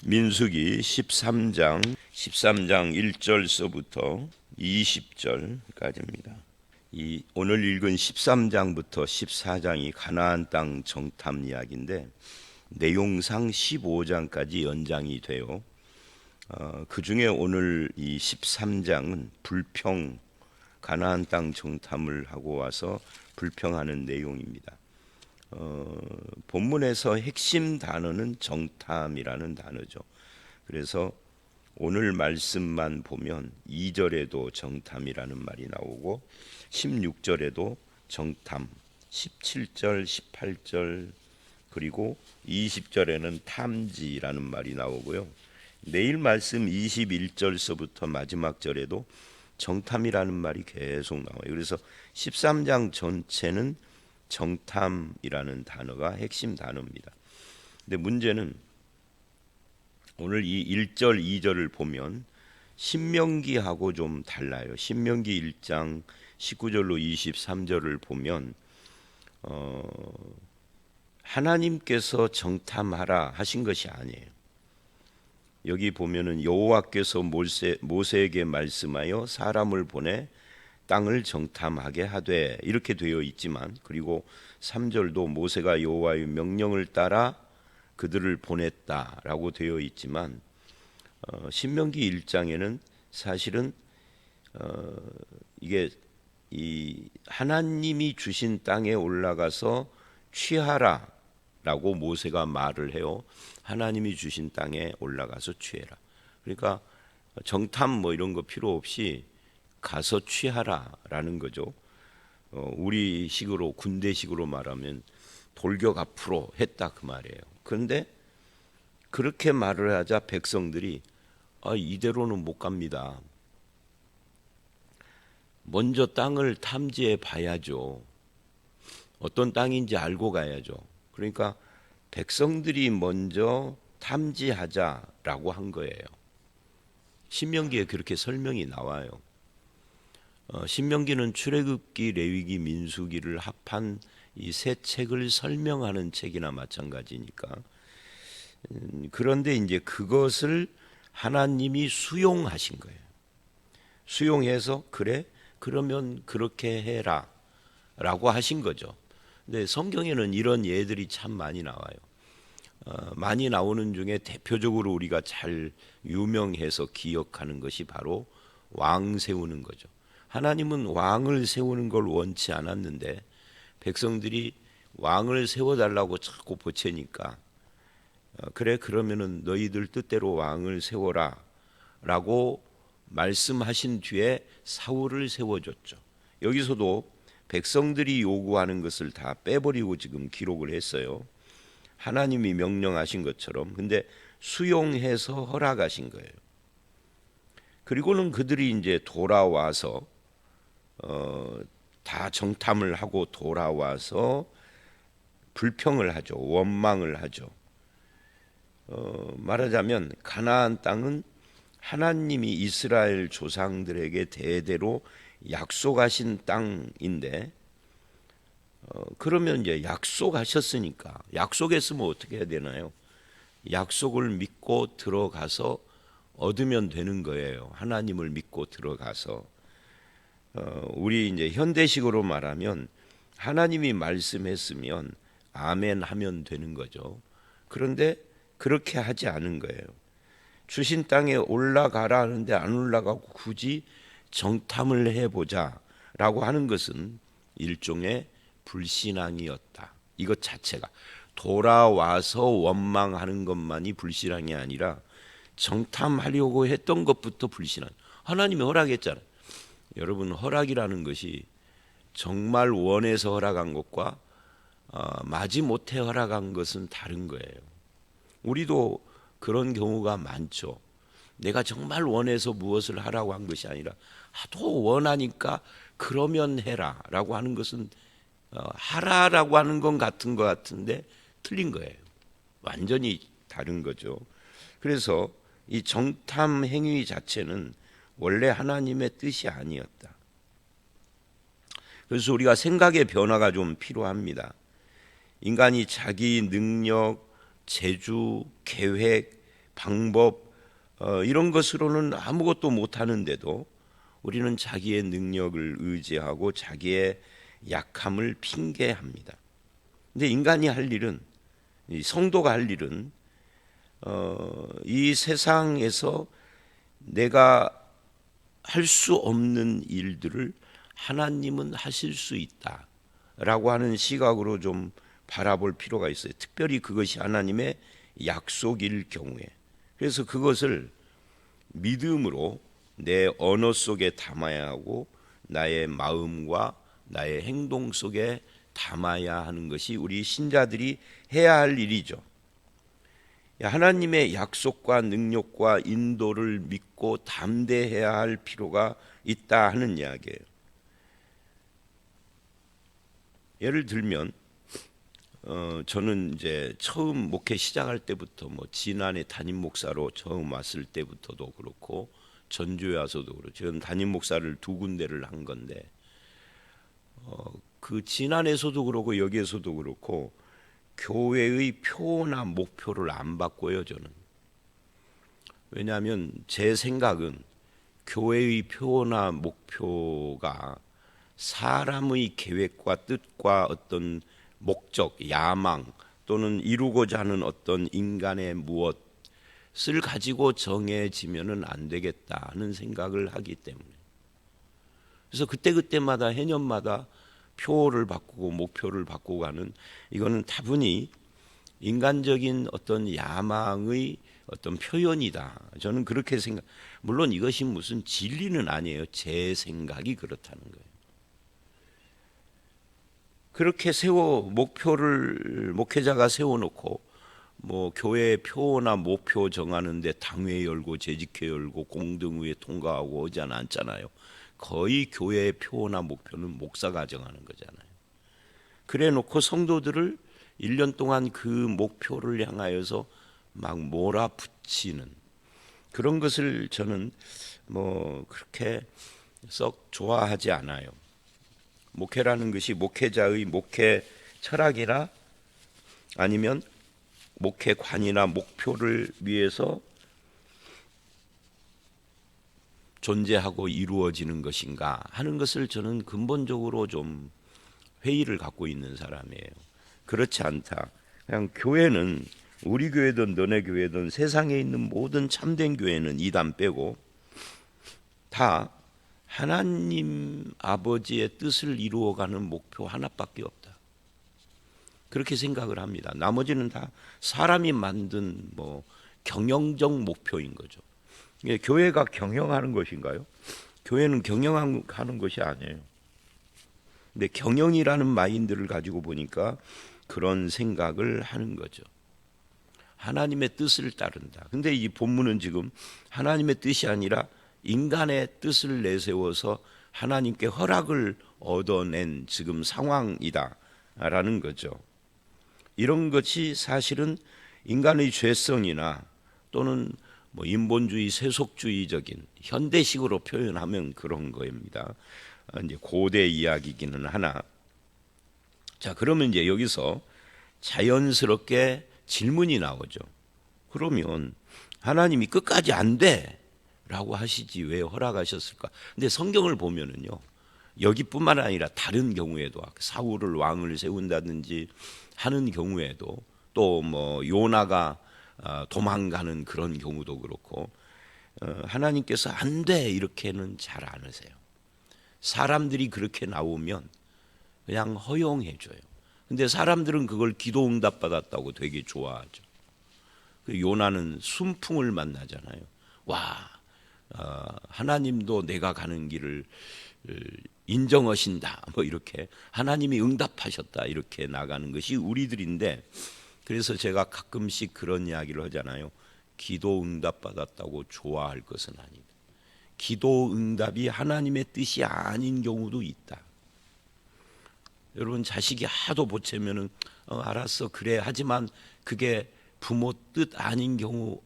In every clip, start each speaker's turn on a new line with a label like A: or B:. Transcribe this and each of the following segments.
A: 민수기 13장 1절서부터 20절까지입니다. 오늘 읽은 13장부터 14장이 가나안 땅 정탐 이야기인데 내용상 15장까지 연장이 돼요. 그 중에 오늘 이 13장은 불평, 가나안 땅 정탐을 하고 와서 불평하는 내용입니다. 본문에서 핵심 단어는 정탐이라는 단어죠. 그래서 오늘 말씀만 보면 2절에도 정탐이라는 말이 나오고 16절에도 정탐, 17절, 18절 그리고 20절에는 탐지라는 말이 나오고요. 내일 말씀 21절서부터 마지막 절에도 정탐이라는 말이 계속 나와요. 그래서 13장 전체는 정탐이라는 단어가 핵심 단어입니다. 근데 문제는 오늘 이 1절, 2절을 보면 신명기하고 좀 달라요. 신명기 1장 19절로 23절을 보면 하나님께서 정탐하라 하신 것이 아니에요. 여기 보면은 여호와께서 모세에게 말씀하여 사람을 보내 땅을 정탐하게 하되 이렇게 되어 있지만, 그리고 3절도 모세가 여호와의 명령을 따라 그들을 보냈다라고 되어 있지만 신명기 1장에는 사실은 이게 이 하나님이 주신 땅에 올라가서 취하라라고 모세가 말을 해요. 하나님이 주신 땅에 올라가서 취해라. 그러니까 정탐 뭐 이런 거 필요 없이 가서 취하라라는 거죠. 우리식으로 군대식으로 말하면 돌격 앞으로 했다 그 말이에요. 그런데 그렇게 말을 하자 백성들이 이대로는 못 갑니다. 먼저 땅을 탐지해 봐야죠. 어떤 땅인지 알고 가야죠. 그러니까 백성들이 먼저 탐지하자라고 한 거예요. 신명기에 그렇게 설명이 나와요. 신명기는 출애굽기, 레위기, 민수기를 합한 이 세 책을 설명하는 책이나 마찬가지니까. 그런데 이제 그것을 하나님이 수용하신 거예요. 수용해서 그래? 그러면 그렇게 해라 라고 하신 거죠. 근데 성경에는 이런 예들이 참 많이 나와요. 많이 나오는 중에 대표적으로 우리가 잘 유명해서 기억하는 것이 바로 왕 세우는 거죠. 하나님은 왕을 세우는 걸 원치 않았는데 백성들이 왕을 세워달라고 자꾸 보채니까 그래 그러면은 너희들 뜻대로 왕을 세워라 라고 말씀하신 뒤에 사울을 세워줬죠. 여기서도 백성들이 요구하는 것을 다 빼버리고 지금 기록을 했어요. 하나님이 명령하신 것처럼. 근데 수용해서 허락하신 거예요. 그리고는 그들이 이제 돌아와서 다 정탐을 하고 돌아와서 불평을 하죠. 원망을 하죠. 말하자면 가나안 땅은 하나님이 이스라엘 조상들에게 대대로 약속하신 땅인데 그러면 이제 약속하셨으니까 약속했으면 어떻게 해야 되나요? 약속을 믿고 들어가서 얻으면 되는 거예요. 하나님을 믿고 들어가서 우리 이제 현대식으로 말하면 하나님이 말씀했으면 아멘 하면 되는 거죠. 그런데 그렇게 하지 않은 거예요. 주신 땅에 올라가라 하는데 안 올라가고 굳이 정탐을 해보자라고 하는 것은 일종의 불신앙이었다. 이것 자체가 돌아와서 원망하는 것만이 불신앙이 아니라 정탐하려고 했던 것부터 불신앙. 하나님이 허락했잖아요. 여러분, 허락이라는 것이 정말 원해서 허락한 것과 마지못해 허락한 것은 다른 거예요. 우리도 그런 경우가 많죠. 내가 정말 원해서 무엇을 하라고 한 것이 아니라 하도 원하니까 그러면 해라 라고 하는 것은 하라라고 하는 건 같은 것 같은데 틀린 거예요. 완전히 다른 거죠. 그래서 이 정탐 행위 자체는 원래 하나님의 뜻이 아니었다. 그래서 우리가 생각의 변화가 좀 필요합니다. 인간이 자기 능력, 재주, 계획, 방법 이런 것으로는 아무것도 못하는데도 우리는 자기의 능력을 의지하고 자기의 약함을 핑계합니다. 근데 인간이 할 일은, 이 성도가 할 일은 이 세상에서 내가 할 수 없는 일들을 하나님은 하실 수 있다라고 하는 시각으로 좀 바라볼 필요가 있어요. 특별히 그것이 하나님의 약속일 경우에. 그래서 그것을 믿음으로 내 언어 속에 담아야 하고 나의 마음과 나의 행동 속에 담아야 하는 것이 우리 신자들이 해야 할 일이죠. 하나님의 약속과 능력과 인도를 믿고 담대해야 할 필요가 있다 하는 이야기예요. 예를 들면 저는 이제 처음 목회 시작할 때부터 지난해 담임 목사로 처음 왔을 때부터도 그렇고 전주에 와서도 그렇고 저는 담임 목사를 두 군데를 한 건데 그 지난해에서도 그렇고 여기에서도 그렇고 교회의 표나 목표를 안 바꿔요. 저는. 왜냐하면 제 생각은 교회의 표나 목표가 사람의 계획과 뜻과 어떤 목적, 야망 또는 이루고자 하는 어떤 인간의 무엇을 가지고 정해지면은 안 되겠다 하는 생각을 하기 때문에. 그래서 그때마다 해년마다 표를 바꾸고 목표를 바꾸고 하는 이거는 다분히 인간적인 어떤 야망의 어떤 표현이다. 저는 그렇게 생각. 물론 이것이 무슨 진리는 아니에요. 제 생각이 그렇다는 거예요. 그렇게 목표를 목회자가 세워놓고 교회 표나 목표 정하는데 당회 열고 재직회 열고 공동회 통과하고 오지 않잖아요. 거의 교회의 표나 목표는 목사가 정하는 거잖아요. 그래 놓고 성도들을 1년 동안 그 목표를 향하여서 막 몰아붙이는 그런 것을 저는 그렇게 썩 좋아하지 않아요. 목회라는 것이 목회자의 목회 철학이나 아니면 목회관이나 목표를 위해서 존재하고 이루어지는 것인가 하는 것을 저는 근본적으로 좀 회의를 갖고 있는 사람이에요. 그렇지 않다. 그냥 교회는 우리 교회든 너네 교회든 세상에 있는 모든 참된 교회는 이단 빼고 다 하나님 아버지의 뜻을 이루어가는 목표 하나밖에 없다. 그렇게 생각을 합니다. 나머지는 다 사람이 만든 경영적 목표인 거죠. 교회가 경영하는 것인가요? 교회는 경영하는 것이 아니에요. 근데 경영이라는 마인드를 가지고 보니까 그런 생각을 하는 거죠. 하나님의 뜻을 따른다. 근데 이 본문은 지금 하나님의 뜻이 아니라 인간의 뜻을 내세워서 하나님께 허락을 얻어낸 지금 상황이다라는 거죠. 이런 것이 사실은 인간의 죄성이나 또는 인본주의, 세속주의적인 현대식으로 표현하면 그런 겁니다. 이제 고대 이야기기는 하나. 자, 그러면 이제 여기서 자연스럽게 질문이 나오죠. 그러면 하나님이 끝까지 안 돼라고 하시지 왜 허락하셨을까? 근데 성경을 보면은요, 여기뿐만 아니라 다른 경우에도 사울을 왕을 세운다든지 하는 경우에도 또 요나가 도망가는 그런 경우도 그렇고 하나님께서 안 돼 이렇게는 잘 안 하세요. 사람들이 그렇게 나오면 그냥 허용해줘요. 근데 사람들은 그걸 기도 응답 받았다고 되게 좋아하죠. 요나는 순풍을 만나잖아요. 와, 하나님도 내가 가는 길을 인정하신다. 이렇게 하나님이 응답하셨다. 이렇게 나가는 것이 우리들인데, 그래서 제가 가끔씩 그런 이야기를 하잖아요. 기도 응답 받았다고 좋아할 것은 아니다. 기도 응답이 하나님의 뜻이 아닌 경우도 있다. 여러분 자식이 하도 보채면은 알았어 그래 하지만 그게 부모 뜻 아닌 경우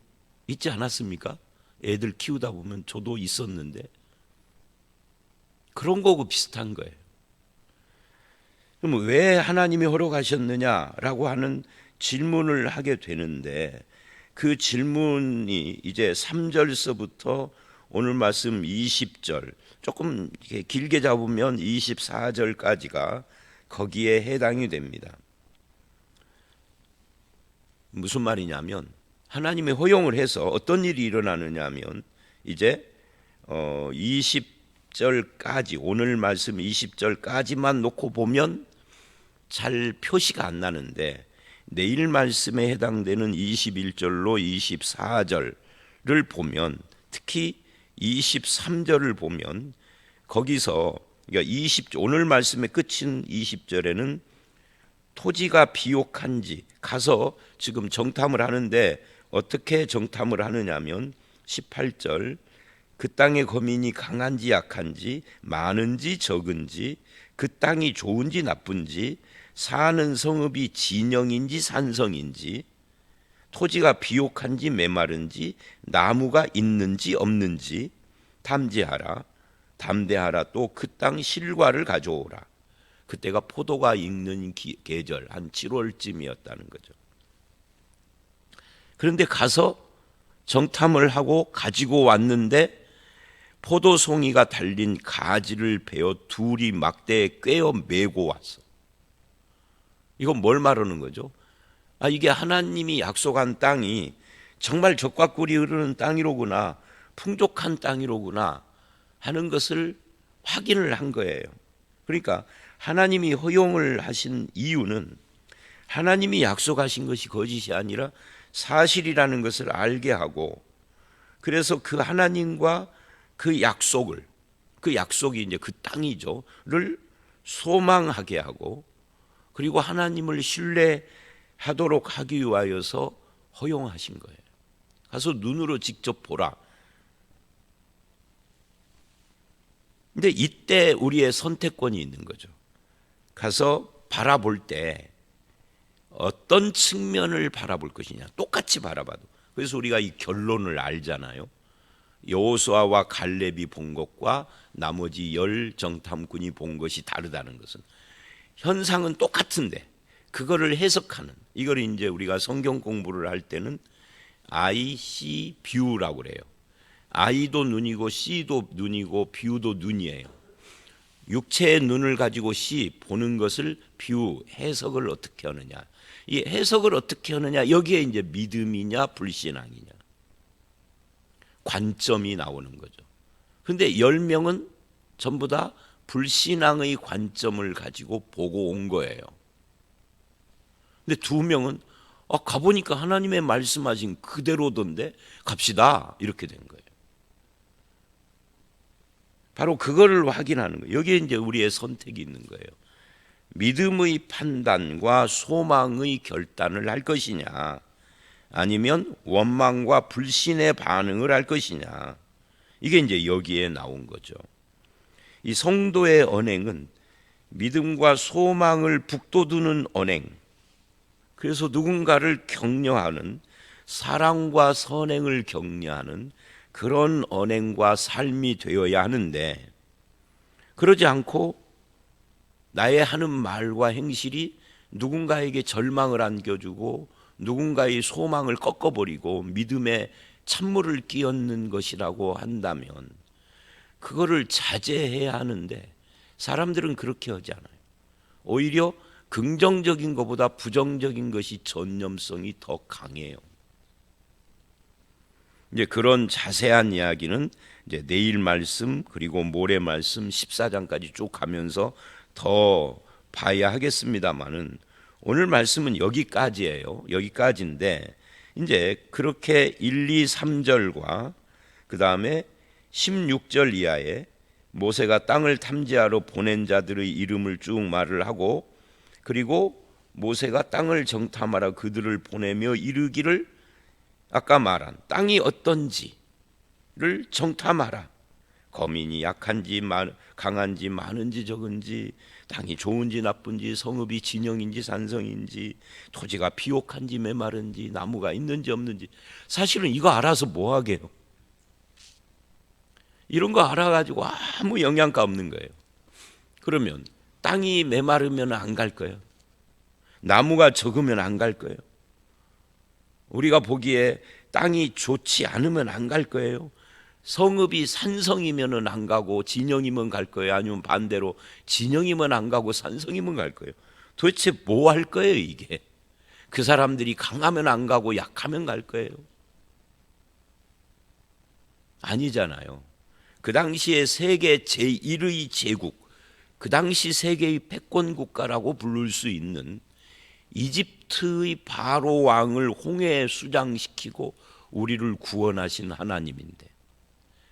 A: 있지 않았습니까? 애들 키우다 보면 저도 있었는데 그런 거고 비슷한 거예요. 그럼 왜 하나님이 허락하셨느냐라고 하는 질문을 하게 되는데 그 질문이 이제 3절서부터 오늘 말씀 20절, 조금 길게 잡으면 24절까지가 거기에 해당이 됩니다. 무슨 말이냐면 하나님이 허용을 해서 어떤 일이 일어나느냐 하면 이제 20절까지, 오늘 말씀 20절까지만 놓고 보면 잘 표시가 안 나는데, 내일 말씀에 해당되는 21절로 24절을 보면, 특히 23절을 보면 거기서, 그러니까 오늘 말씀의 끝인 20절에는 토지가 비옥한지 가서 지금 정탐을 하는데, 어떻게 정탐을 하느냐면 18절, 그 땅의 거민이 강한지 약한지, 많은지 적은지, 그 땅이 좋은지 나쁜지, 사는 성읍이 진영인지 산성인지, 토지가 비옥한지 메마른지, 나무가 있는지 없는지 탐지하라. 담대하라. 또 그 땅 실과를 가져오라. 그때가 포도가 익는 계절, 한 7월쯤이었다는 거죠. 그런데 가서 정탐을 하고 가지고 왔는데 포도송이가 달린 가지를 베어 둘이 막대에 꿰어 메고 왔어. 이건 뭘 말하는 거죠? 이게 하나님이 약속한 땅이 정말 젖과 꿀이 흐르는 땅이로구나, 풍족한 땅이로구나 하는 것을 확인을 한 거예요. 그러니까 하나님이 허용을 하신 이유는 하나님이 약속하신 것이 거짓이 아니라 사실이라는 것을 알게 하고, 그래서 그 하나님과 그 약속을, 그 약속이 이제 그 땅이죠,를 소망하게 하고, 그리고 하나님을 신뢰하도록 하기 위하여서 허용하신 거예요. 가서 눈으로 직접 보라. 근데 이때 우리의 선택권이 있는 거죠. 가서 바라볼 때 어떤 측면을 바라볼 것이냐, 똑같이 바라봐도. 그래서 우리가 이 결론을 알잖아요. 여호수아와 갈렙이 본 것과 나머지 10 정탐꾼이 본 것이 다르다는 것은, 현상은 똑같은데 그거를 해석하는, 이걸 이제 우리가 성경 공부를 할 때는 I, see, view라고 그래요. I도 눈이고 C도 눈이고 view도 눈이에요. 육체의 눈을 가지고 see, 보는 것을 view, 해석을 어떻게 하느냐. 이 해석을 어떻게 하느냐, 여기에 이제 믿음이냐 불신앙이냐 관점이 나오는 거죠. 그런데 10명은 전부 다 불신앙의 관점을 가지고 보고 온 거예요. 근데 2명은 가보니까 하나님의 말씀하신 그대로던데 갑시다, 이렇게 된 거예요. 바로 그거를 확인하는 거예요. 여기에 이제 우리의 선택이 있는 거예요. 믿음의 판단과 소망의 결단을 할 것이냐, 아니면 원망과 불신의 반응을 할 것이냐. 이게 이제 여기에 나온 거죠. 이 성도의 언행은 믿음과 소망을 북돋우는 언행, 그래서 누군가를 격려하는, 사랑과 선행을 격려하는 그런 언행과 삶이 되어야 하는데, 그러지 않고 나의 하는 말과 행실이 누군가에게 절망을 안겨주고 누군가의 소망을 꺾어버리고 믿음에 찬물을 끼얹는 것이라고 한다면 그거를 자제해야 하는데, 사람들은 그렇게 하지 않아요. 오히려 긍정적인 것보다 부정적인 것이 전념성이 더 강해요. 이제 그런 자세한 이야기는 이제 내일 말씀, 그리고 모레 말씀 14장까지 쭉 가면서 더 봐야 하겠습니다만은, 오늘 말씀은 여기까지예요. 여기까지인데, 이제 그렇게 1, 2, 3절과 그 다음에 16절 이하에 모세가 땅을 탐지하러 보낸 자들의 이름을 쭉 말을 하고, 그리고 모세가 땅을 정탐하러 그들을 보내며 이르기를, 아까 말한 땅이 어떤지를 정탐하라. 거민이 약한지 강한지 많은지 적은지, 땅이 좋은지 나쁜지, 성읍이 진영인지 산성인지, 토지가 비옥한지 메마른지, 나무가 있는지 없는지. 사실은 이거 알아서 뭐 하게요? 이런 거 알아가지고 아무 영향가 없는 거예요. 그러면 땅이 메마르면 안 갈 거예요. 나무가 적으면 안 갈 거예요. 우리가 보기에 땅이 좋지 않으면 안 갈 거예요. 성읍이 산성이면은 안 가고 진영이면 갈 거예요. 아니면 반대로 진영이면 안 가고 산성이면 갈 거예요. 도대체 뭐 할 거예요, 이게? 그 사람들이 강하면 안 가고 약하면 갈 거예요. 아니잖아요. 그 당시에 세계 제1의 제국, 그 당시 세계의 패권 국가라고 부를 수 있는 이집트의 바로 왕을 홍해에 수장시키고 우리를 구원하신 하나님인데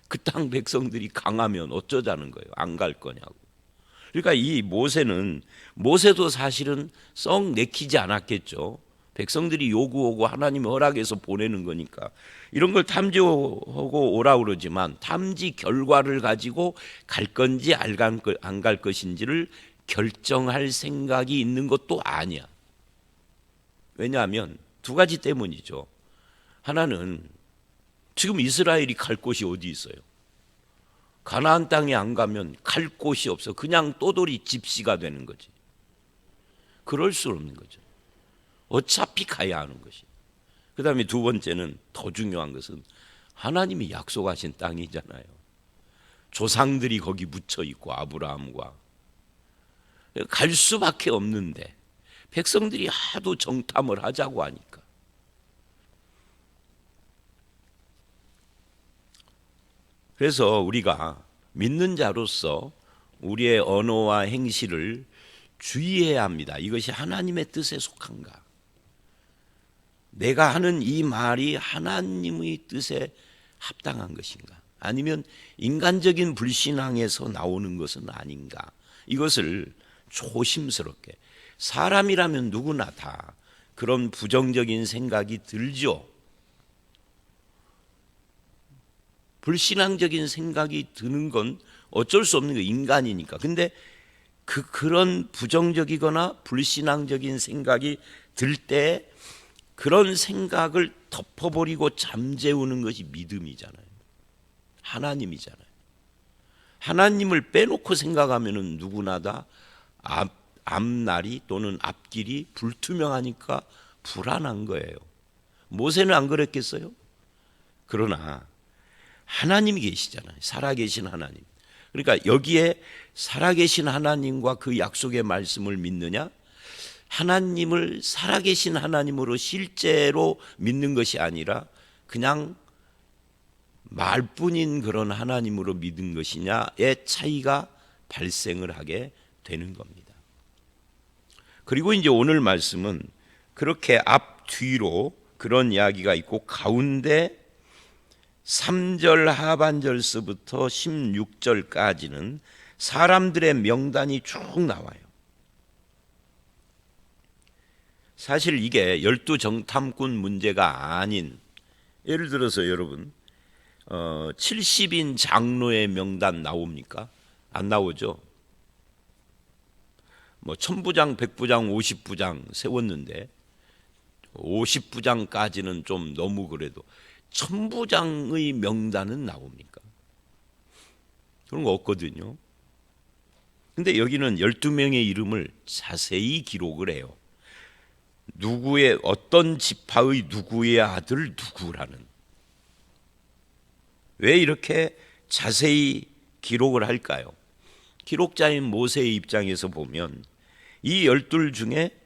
A: 그 땅 백성들이 강하면 어쩌자는 거예요? 안 갈 거냐고. 그러니까 이 모세도 사실은 썩 내키지 않았겠죠. 백성들이 요구하고 하나님이 허락해서 보내는 거니까 이런 걸 탐지하고 오라 그러지만 탐지 결과를 가지고 갈 건지 안 갈 것인지를 결정할 생각이 있는 것도 아니야. 왜냐하면 두 가지 때문이죠. 하나는 지금 이스라엘이 갈 곳이 어디 있어요? 가나안 땅에 안 가면 갈 곳이 없어. 그냥 또돌이 집시가 되는 거지. 그럴 수 없는 거죠. 어차피 가야 하는 것이. 그 다음에 두 번째는 더 중요한 것은 하나님이 약속하신 땅이잖아요. 조상들이 거기 묻혀 있고 아브라함과 갈 수밖에 없는데 백성들이 하도 정탐을 하자고 하니까. 그래서 우리가 믿는 자로서 우리의 언어와 행실을 주의해야 합니다. 이것이 하나님의 뜻에 속한가? 내가 하는 이 말이 하나님의 뜻에 합당한 것인가? 아니면 인간적인 불신앙에서 나오는 것은 아닌가? 이것을 조심스럽게, 사람이라면 누구나 다 그런 부정적인 생각이 들죠. 불신앙적인 생각이 드는 건 어쩔 수 없는 거예요. 인간이니까. 근데 그런 부정적이거나 불신앙적인 생각이 들 때 그런 생각을 덮어버리고 잠재우는 것이 믿음이잖아요. 하나님이잖아요. 하나님을 빼놓고 생각하면 누구나 다 앞날이 또는 앞길이 불투명하니까 불안한 거예요. 모세는 안 그랬겠어요? 그러나 하나님이 계시잖아요. 살아계신 하나님. 그러니까 여기에 살아계신 하나님과 그 약속의 말씀을 믿느냐? 하나님을 살아계신 하나님으로 실제로 믿는 것이 아니라 그냥 말뿐인 그런 하나님으로 믿는 것이냐의 차이가 발생을 하게 되는 겁니다. 그리고 이제 오늘 말씀은 그렇게 앞뒤로 그런 이야기가 있고 가운데 3절 하반절서부터 16절까지는 사람들의 명단이 쭉 나와요. 사실 이게 12정탐꾼 문제가 아닌, 예를 들어서 여러분 70인 장로의 명단 나옵니까? 안 나오죠. 뭐 1000부장, 100부장, 50부장 세웠는데 50부장까지는 좀 너무 그래도 1000부장의 명단은 나옵니까? 그런 거 없거든요. 근데 여기는 12명의 이름을 자세히 기록을 해요. 누구의 어떤 지파의 누구의 아들 누구라는. 왜 이렇게 자세히 기록을 할까요? 기록자인 모세의 입장에서 보면 이 12 중에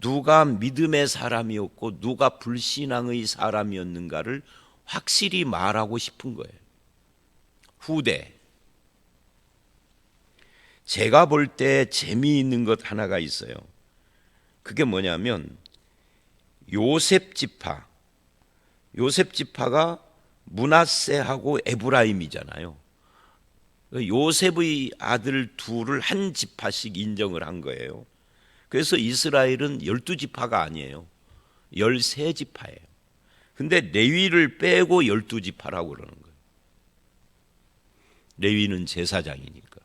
A: 누가 믿음의 사람이었고 누가 불신앙의 사람이었는가를 확실히 말하고 싶은 거예요. 후대. 제가 볼 때 재미있는 것 하나가 있어요. 그게 뭐냐면 요셉 지파가 므낫세하고 에브라임이잖아요. 요셉의 아들 둘을 한 지파씩 인정을 한 거예요. 그래서 이스라엘은 12지파가 아니에요. 13지파예요. 근데 레위를 빼고 12지파라고 그러는 거예요. 레위는 제사장이니까.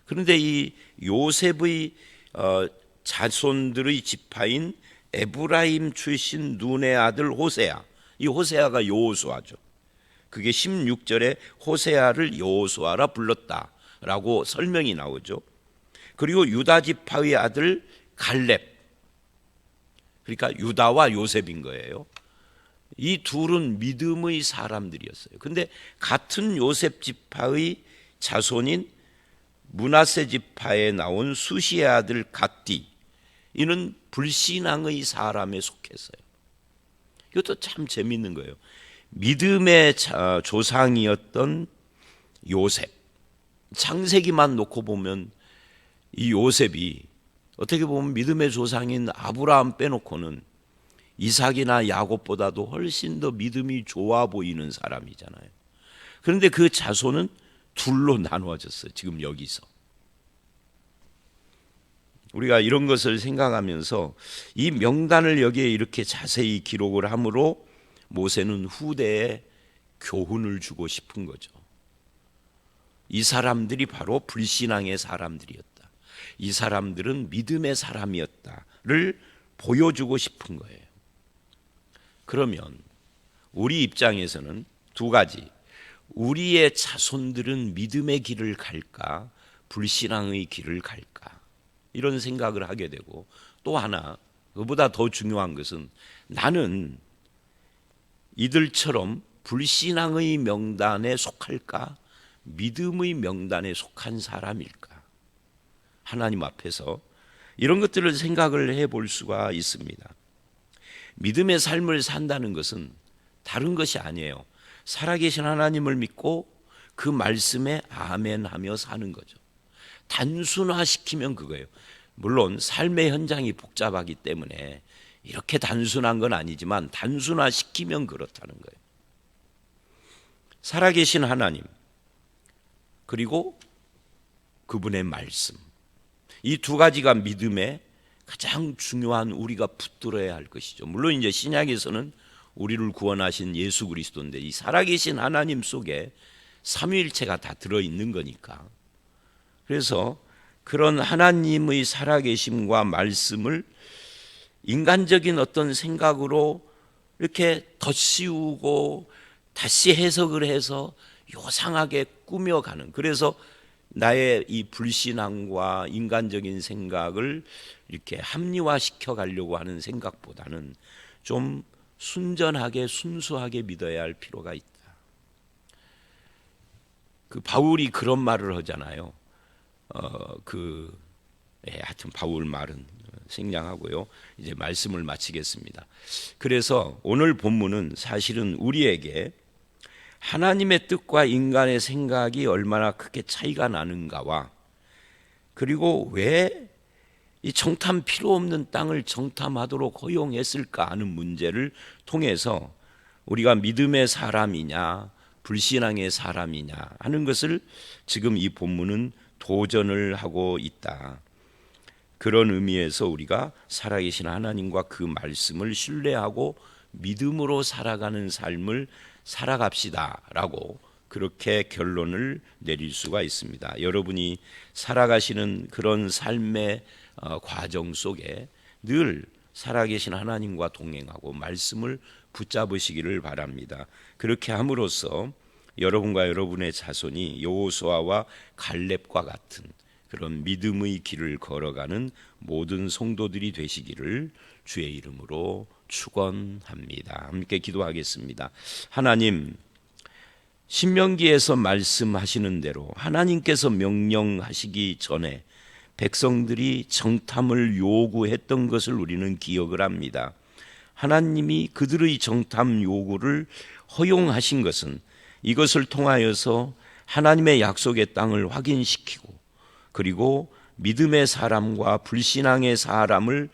A: 그런데 이 요셉의 자손들의 지파인 에브라임 출신 눈의 아들 호세아, 이 호세아가 여호수아죠. 그게 16절에 호세아를 여호수아라 불렀다라고 설명이 나오죠. 그리고 유다 지파의 아들 갈렙, 그러니까 유다와 요셉인 거예요. 이 둘은 믿음의 사람들이었어요. 근데 같은 요셉 지파의 자손인 므낫세 지파에 나온 수시의 아들 갓디, 이는 불신앙의 사람에 속했어요. 이것도 참 재미있는 거예요. 믿음의 조상이었던 요셉, 창세기만 놓고 보면 이 요셉이 어떻게 보면 믿음의 조상인 아브라함 빼놓고는 이삭이나 야곱보다도 훨씬 더 믿음이 좋아 보이는 사람이잖아요. 그런데 그 자손은 둘로 나누어졌어요. 지금 여기서 우리가 이런 것을 생각하면서 이 명단을 여기에 이렇게 자세히 기록을 함으로 모세는 후대에 교훈을 주고 싶은 거죠. 이 사람들이 바로 불신앙의 사람들이었다. 이 사람들은 믿음의 사람이었다를 보여주고 싶은 거예요. 그러면 우리 입장에서는 두 가지, 우리의 자손들은 믿음의 길을 갈까, 불신앙의 길을 갈까, 이런 생각을 하게 되고, 또 하나 그보다 더 중요한 것은 나는 이들처럼 불신앙의 명단에 속할까, 믿음의 명단에 속한 사람일까. 하나님 앞에서 이런 것들을 생각을 해볼 수가 있습니다. 믿음의 삶을 산다는 것은 다른 것이 아니에요. 살아계신 하나님을 믿고 그 말씀에 아멘하며 사는 거죠. 단순화시키면 그거예요. 물론 삶의 현장이 복잡하기 때문에 이렇게 단순한 건 아니지만 단순화시키면 그렇다는 거예요. 살아계신 하나님, 그리고 그분의 말씀, 이 두 가지가 믿음의 가장 중요한 우리가 붙들어야 할 것이죠. 물론 이제 신약에서는 우리를 구원하신 예수 그리스도인데 이 살아계신 하나님 속에 삼위일체가 다 들어있는 거니까. 그래서 그런 하나님의 살아계심과 말씀을 인간적인 어떤 생각으로 이렇게 덧씌우고 다시 해석을 해서 요상하게 꾸며가는, 그래서 나의 이 불신앙과 인간적인 생각을 이렇게 합리화시켜 가려고 하는 생각보다는 좀 순전하게 순수하게 믿어야 할 필요가 있다. 그 바울이 그런 말을 하잖아요. 하여튼 바울 말은 생략하고요. 이제 말씀을 마치겠습니다. 그래서 오늘 본문은 사실은 우리에게 하나님의 뜻과 인간의 생각이 얼마나 크게 차이가 나는가와, 그리고 왜 이 정탐 필요 없는 땅을 정탐하도록 허용했을까 하는 문제를 통해서 우리가 믿음의 사람이냐 불신앙의 사람이냐 하는 것을 지금 이 본문은 도전을 하고 있다. 그런 의미에서 우리가 살아계신 하나님과 그 말씀을 신뢰하고 믿음으로 살아가는 삶을 살아갑시다라고 그렇게 결론을 내릴 수가 있습니다. 여러분이 살아가시는 그런 삶의 과정 속에 늘 살아계신 하나님과 동행하고 말씀을 붙잡으시기를 바랍니다. 그렇게 함으로써 여러분과 여러분의 자손이 여호수아와 갈렙과 같은 그런 믿음의 길을 걸어가는 모든 성도들이 되시기를 주의 이름으로 축원합니다. 함께 기도하겠습니다. 하나님, 신명기에서 말씀하시는 대로 하나님께서 명령하시기 전에 백성들이 정탐을 요구했던 것을 우리는 기억을 합니다. 하나님이 그들의 정탐 요구를 허용하신 것은 이것을 통하여서 하나님의 약속의 땅을 확인시키고, 그리고 믿음의 사람과 불신앙의 사람을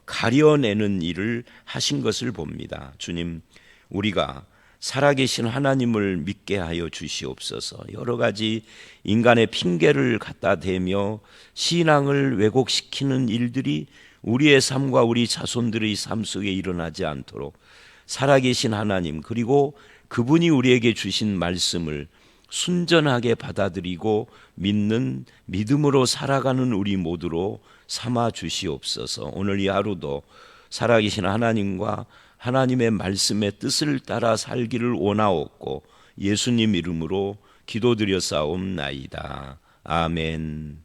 A: 가려내는 일을 하신 것을 봅니다. 주님, 우리가 살아계신 하나님을 믿게 하여 주시옵소서. 여러 가지 인간의 핑계를 갖다 대며 신앙을 왜곡시키는 일들이 우리의 삶과 우리 자손들의 삶 속에 일어나지 않도록 살아계신 하나님, 그리고 그분이 우리에게 주신 말씀을 순전하게 받아들이고 믿는 믿음으로 살아가는 우리 모두로 삼아 주시옵소서. 오늘 이 하루도 살아계신 하나님과 하나님의 말씀의 뜻을 따라 살기를 원하옵고 예수님 이름으로 기도드려 싸움나이다. 아멘.